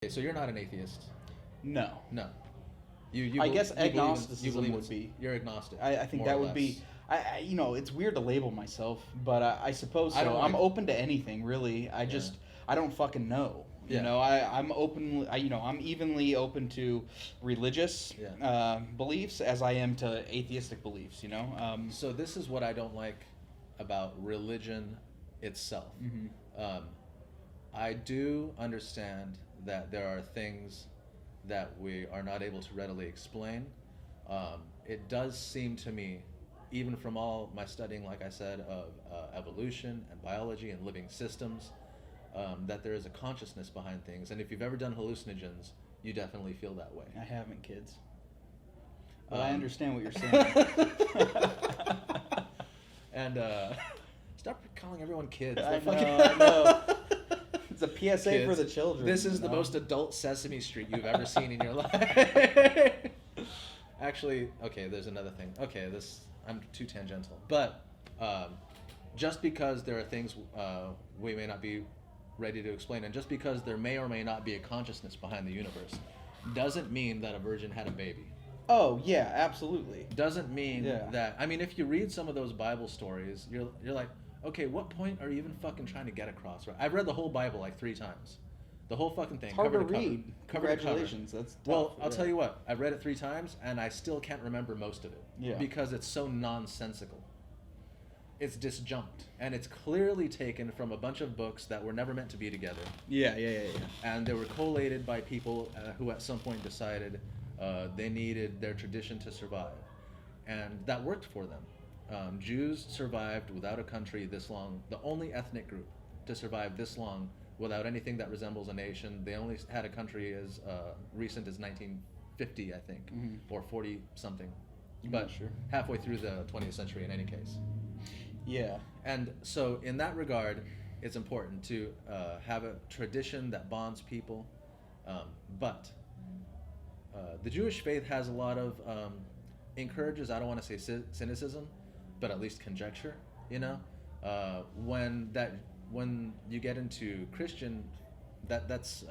Okay, so you're not an atheist. No. No. You I guess you agnosticism would be. You're agnostic. I think more that or would less. be. It's weird to label myself, but I suppose I so. don't I'm like- open to anything, really. I don't fucking know. Yeah. I'm open. I'm evenly open to religious beliefs as I am to atheistic beliefs. So this is what I don't like about religion itself. I do understand that there are things that we are not able to readily explain. It does seem to me, even from all my studying, like I said, of evolution and biology and living systems, that there is a consciousness behind things. And if you've ever done hallucinogens, you definitely feel that way. I haven't, kids. But I understand what you're saying. And stop calling everyone kids. I They're know. It's a PSA Kids. for the children. This is the most adult Sesame Street you've ever seen in your life. Actually, okay, there's another thing. Okay, I'm too tangential. But just because there are things we may not be ready to explain, and just because there may or may not be a consciousness behind the universe, doesn't mean that a virgin had a baby. Oh, yeah, absolutely. Doesn't mean that... I mean, if you read some of those Bible stories, you're like, okay, what point are you even fucking trying to get across? Right? I've read the whole Bible like 3 times. The whole fucking thing. It's hard cover to read. Cover to cover. Congratulations. That's tough. Well, I'll tell you what. I've read it 3 times, and I still can't remember most of it. Yeah. Because it's so nonsensical. It's disjunct. And it's clearly taken from a bunch of books that were never meant to be together. Yeah. And they were collated by people who at some point decided they needed their tradition to survive. And that worked for them. Jews survived without a country this long, the only ethnic group to survive this long without anything that resembles a nation. They only had a country as recent as 1950, I think, or 40-something. But halfway through the 20th century in any case. Yeah. And so in that regard, it's important to have a tradition that bonds people. But the Jewish faith has a lot of encourages, I don't want to say cynicism, but at least conjecture, when you get into Christian, that's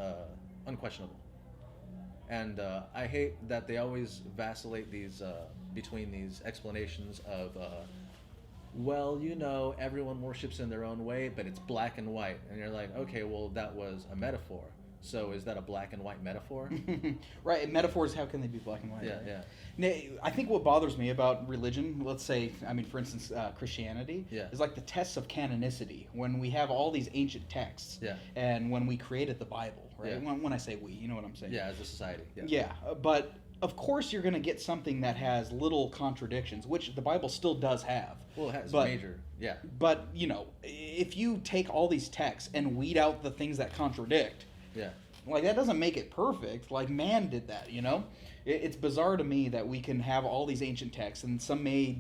unquestionable. And I hate that they always vacillate between these explanations of, everyone worships in their own way, but it's black and white. And you're like, okay, well, that was a metaphor. So is that a black and white metaphor? Right, metaphors, how can they be black and white? Yeah. Now, I think what bothers me about religion, let's say, for instance, Christianity, is like the tests of canonicity, when we have all these ancient texts, and when we created the Bible, right? Yeah. When I say we, you know what I'm saying? Yeah, as a society. Yeah, but of course you're going to get something that has little contradictions, which the Bible still does have. Well, it has major, yeah. But, if you take all these texts and weed out the things that contradict, like, that doesn't make it perfect. Like, man did that, It's bizarre to me that we can have all these ancient texts, and some may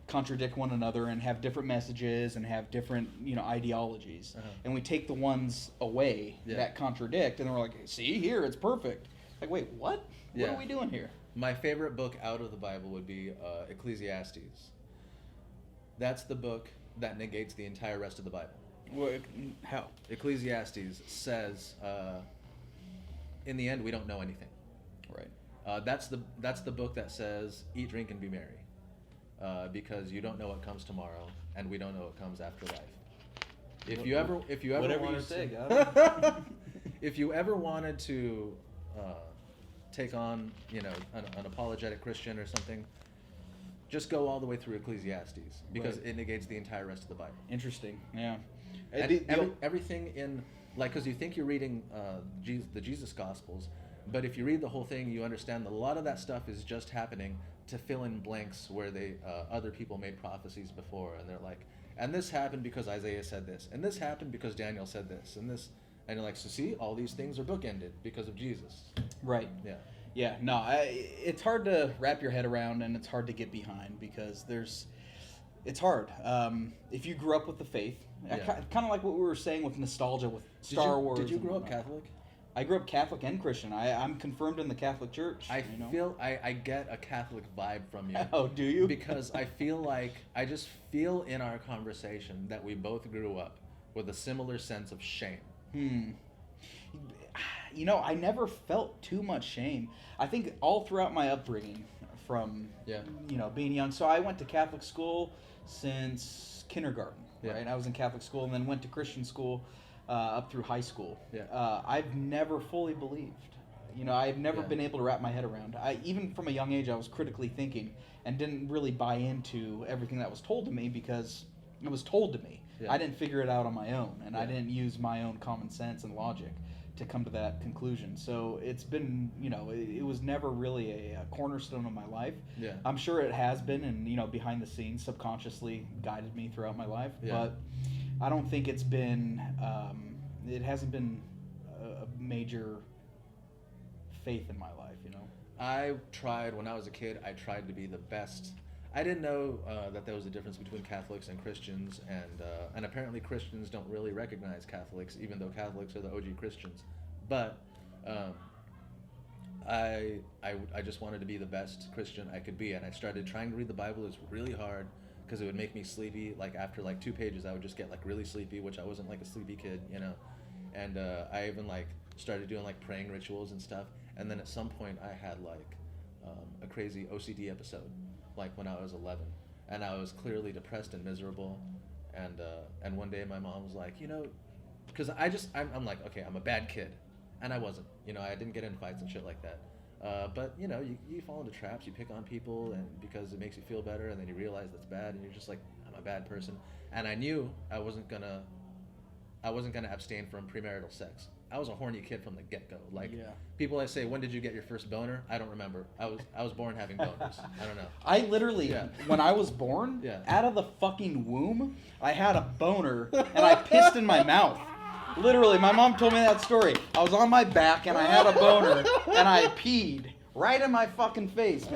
contradict one another and have different messages and have different, ideologies. And we take the ones away that contradict, and we're like, see, here, it's perfect. Like, wait, what? What are we doing here? My favorite book out of the Bible would be Ecclesiastes. That's the book that negates the entire rest of the Bible. Well, how? Ecclesiastes says, in the end, we don't know anything. Right. That's the book that says, eat, drink, and be merry, because you don't know what comes tomorrow, and we don't know what comes after life. If you ever whatever wanted you say, if you ever wanted to take on, an apologetic Christian or something, just go all the way through Ecclesiastes, because it negates the entire rest of the Bible. Interesting. Yeah. And everything in, like, because you think you're reading the Jesus Gospels, but if you read the whole thing, you understand that a lot of that stuff is just happening to fill in blanks where other people made prophecies before, and they're like, and this happened because Isaiah said this, and this happened because Daniel said this, and you're like, so see, all these things are bookended because of Jesus. Right. Yeah. Yeah. No, it's hard to wrap your head around, and it's hard to get behind, because it's hard. If you grew up with the faith, kind of like what we were saying with nostalgia with Star Wars. Did you grow up Catholic? I grew up Catholic and Christian. I'm confirmed in the Catholic Church. I get a Catholic vibe from you. Oh, do you? Because I just feel in our conversation that we both grew up with a similar sense of shame. I never felt too much shame. I think all throughout my upbringing, from being young. So I went to Catholic school since kindergarten. Right, I was in Catholic school and then went to Christian school up through high school. I've never fully believed. I've never been able to wrap my head around. Even from a young age, I was critically thinking and didn't really buy into everything that was told to me because it was told to me. I didn't figure it out on my own, and I didn't use my own common sense and logic to come to that conclusion. So it's been, it was never really a cornerstone of my life. I'm sure it has been, and behind the scenes, subconsciously guided me throughout my life. But I don't think it's been, it hasn't been a major faith in my life. I tried when I was a kid. I tried to be the best. I didn't know that there was a difference between Catholics and Christians, and apparently Christians don't really recognize Catholics, even though Catholics are the OG Christians. But I just wanted to be the best Christian I could be, and I started trying to read the Bible. It was really hard because it would make me sleepy. Like after 2 pages, I would just get really sleepy, which I wasn't a sleepy kid, And I even started doing praying rituals and stuff. And then at some point, I had a crazy OCD episode, when I was 11, and I was clearly depressed and miserable. And one day my mom was like, because I'm like, okay, I'm a bad kid, and I wasn't. I didn't get in fights and shit like that. But you fall into traps, you pick on people, and because it makes you feel better, and then you realize that's bad, and you're just like, I'm a bad person. And I knew I wasn't gonna abstain from premarital sex. I was a horny kid from the get-go. People that say, when did you get your first boner? I don't remember. I was born having boners. I don't know. I literally, when I was born, out of the fucking womb, I had a boner, and I pissed in my mouth. Literally, my mom told me that story. I was on my back, and I had a boner, and I peed right in my fucking face, man.